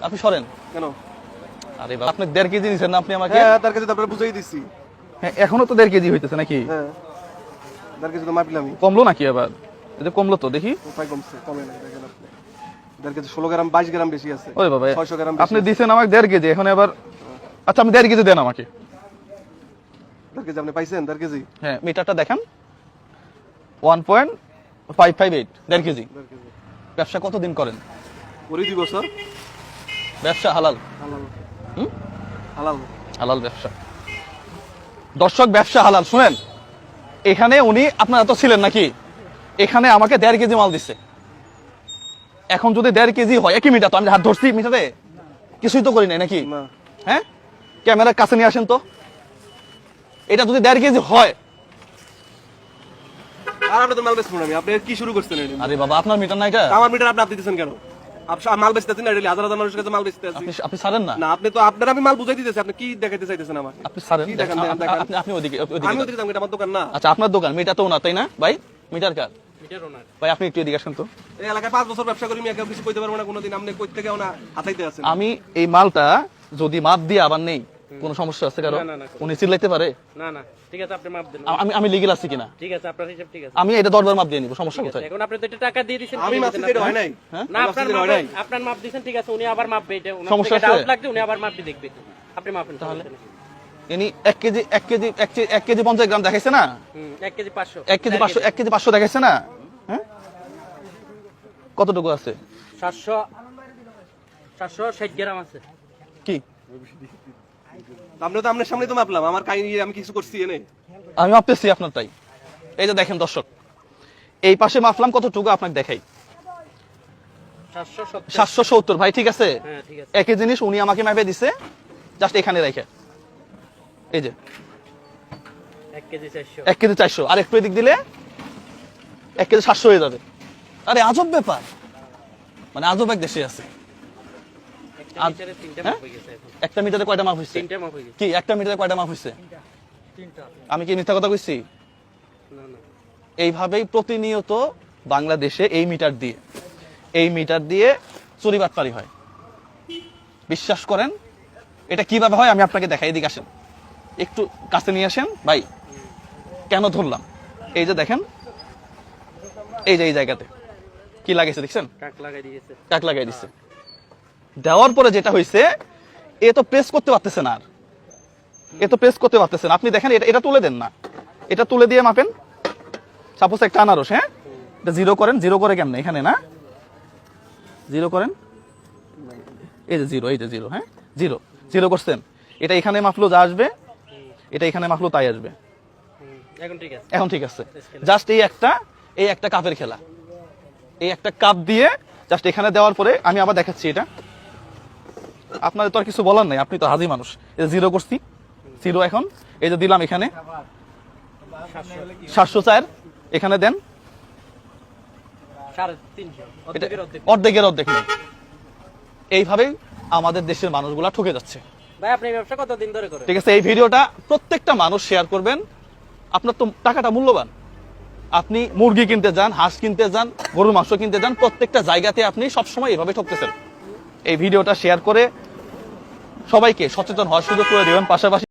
আপনি সরেন কেন? আরে বাবা আপনি 1.5 কেজি নিছেন না আপনি আমাকে? হ্যাঁ, তার কাছে তো আপনারা বুঝাই দিছি। হ্যাঁ এখনো তো 1.5 কেজি হইতেছে নাকি? হ্যাঁ, তার কাছে তো মাপলামই। কমলো নাকি আবার? এটা কমলো তো দেখি। কোথায় কমছে? কমে নাই, দেখেন আপনি। তার কাছে 16 গ্রাম 22 গ্রাম বেশি আছে। ওই বাবা 600 গ্রাম আপনি দিছেন আমাকে 1.5 কেজি, এখন আবার আচ্ছা আপনি 1.5 কেজি দেন আমাকে। তার কাছে আপনি পাইছেন তার কেজি? হ্যাঁ মিটারটা দেখেন 1.558 1.5 কেজি। ব্যবসা কতদিন করেন? ওরই 2 বছর। ব্যবসা হালাল? হালাল। হুম? হালাল। হালাল ব্যবসা। দর্শক ব্যবসা হালাল শুনেন, এখানে উনি আপনারা তো ছিলেন নাকি, এখানে আমাকে 1.5 কেজি মাল দিচ্ছে। এখন যদি 1.5 কেজি হয়, একই মিটার তো, আমি হাত ধরছি মিটারে কিছুই তো করি নাই নাকি? না। হ্যাঁ ক্যামেরার কাছে নিয়ে আসেন তো, এটা যদি 1.5 কেজি হয়। আর আপনি তো মাল বেচবেন আমি, আপনি কি শুরু করছেন এটা? আরে বাবা আপনার মিটার নাই এটা? আমার মিটার আপনি দিতেছেন কেন? আপনি মাল বেচতেছেন না, হাজার হাজার মানুষের কাছে মাল বেচতেছেন। আপনি ছাড়েন না। না, আপনি তো আপনার আমি মাল বুঝাই দিতেছি, আপনি কি দেখাইতে চাইতেছেন আমাকে? আপনি ছাড়েন, কি দেখান? আপনি ওদিকে আমি ওদিকে যাবো, এটা আমার দোকান না। আচ্ছা আপনার দোকান, মিটার তো ওনার তাই না ভাই? মিটার কার? মিটার ওনার। ভাই আপনি একটু এদিকে আসেন তো। এই এলাকায় 5 বছর ব্যবসা করি, আমি একা কিছু কইতে পারবো না কোনোদিন। আপনি কই থেকে ওনা হাতাইতে আছেন? আমি এই মালটা যদি মাপ দিয়ে আবার নেই, কোনো সমস্যা আছে কারো? উনি চিল্লাইতে পারে? না না ঠিক আছে, আপনি মাপ দেন। আমি লিগেল আছি কিনা? ঠিক আছে, আপনার হিসাব ঠিক আছে। আমি এটা 10 বার মাপ দিয়ে নিব, সমস্যা কোথায়? এখন আপনি তো এটা টাকা দিয়ে দিয়েছেন, আমি মাপ দিতে হয় নাই। না আপনার মাপ নাই, আপনার মাপ দিয়েছেন ঠিক আছে, উনি আবার মাপবে। এটা ওনার সমস্যা থেকে আছে? ডাউট লাগবে, উনি আবার মাপবে দেখবে। আপনি মাপেন তাহলে। ইনি 1 কেজি 50 গ্রাম দেখাইছে না? 1 কেজি 500, 1 কেজি 500, 1 কেজি 500 দেখাইছে না? হ্যাঁ কতটুকু আছে? 760 গ্রাম আছে। কি আপনি তো আপনার সামনে তো মাপলাম, আমার কাহিনী আমি কিছু করছি এনে। আমি মাপতেছি আপনার তাই। এই যে দেখেন দর্শক, এই পাশে মাপলাম কতটুকু আপনাকে দেখাই। 770। 770 ভাই ঠিক আছে। হ্যাঁ ঠিক আছে। একই জিনিস উনি আমাকে মাপে দিছে, জাস্ট এখানে রেখে। এই যে 1 কেজি 400। 1 কেজি 400, আর একটু এদিক দিলে 1 কেজি 700 হয়ে যাবে। আরে আজব ব্যাপার, মানে আজব এক দেশে আছে। একটা মিটারে 3টা মাপ হয়ে গেছে এখন। একটা মিটারে কয়টা মাপ হইছে? 3টা মাপ হয়ে গেছে। কি একটা মিটারে কয়টা মাপ হইছে? 3টা। আমি কি মিথ্যা কথা কইছি? না না। এইভাবেই প্রতিনিয়ত বাংলাদেশে এই মিটার দিয়ে চুরি বাটপারি হয়। বিশ্বাস করেন, এটা কিভাবে হয় আমি আপনাকে দেখাই। এদিকে আসেন, একটু কাছে নিয়ে আসেন ভাই। কেন ধরলাম? এই যে দেখেন, এই যে এই জায়গাতে কি লাগাইছে দেখছেন? টাক লাগাই দিয়েছে। টাক লাগাই দিচ্ছে। দেওয়ার পরে যেটা হয়েছে, এ তো প্রেস করতে পারতেছে না, আপনি দেখেন, এটা তুলে দেন না, এটা তুলে দিয়ে মাপেন। সাপোজ একটা আনারস, হ্যাঁ এটা 0 করেন। 0 করে কেমনে এখানে না? 0 করেন, এই যে 0, এই যে 0, হ্যাঁ 0 করছেন। এটা এখানে মাপলো যা আসবে, এটা এখানে মাপলো তাই আসবে। এখন ঠিক আছে। জাস্ট এই একটা কাপের খেলা। এই একটা কাপ দিয়ে জাস্ট এখানে দেওয়ার পরে আমি আবার দেখাচ্ছি। এটা আপনাদের তো আর কিছু বলার নাই, আপনি তো হাজি মানুষ। এই যে 0 করছি, 0 এখন এই যে দিলাম এখানে 704, এখানে দেন 350। অর্ধেকের অর্ধেক নেই। এইভাবেই আমাদের দেশের মানুষগুলা ঠকে যাচ্ছে। ভাই আপনি এই ব্যবসা কতদিন ধরে করেন? ঠিক আছে, এই ভিডিওটা প্রত্যেকটা মানুষ শেয়ার করবেন। আপনার তো টাকাটা মূল্যবান। আপনি মুরগি কিনতে যান, হাঁস কিনতে যান, গরুর মাংস কিনতে যান, প্রত্যেকটা জায়গাতে আপনি সবসময় এভাবে ঠকতেছেন। এই ভিডিওটা শেয়ার করে সবাইকে সচেতন হওয়ার সুযোগ করে দেবেন। পাশাপাশি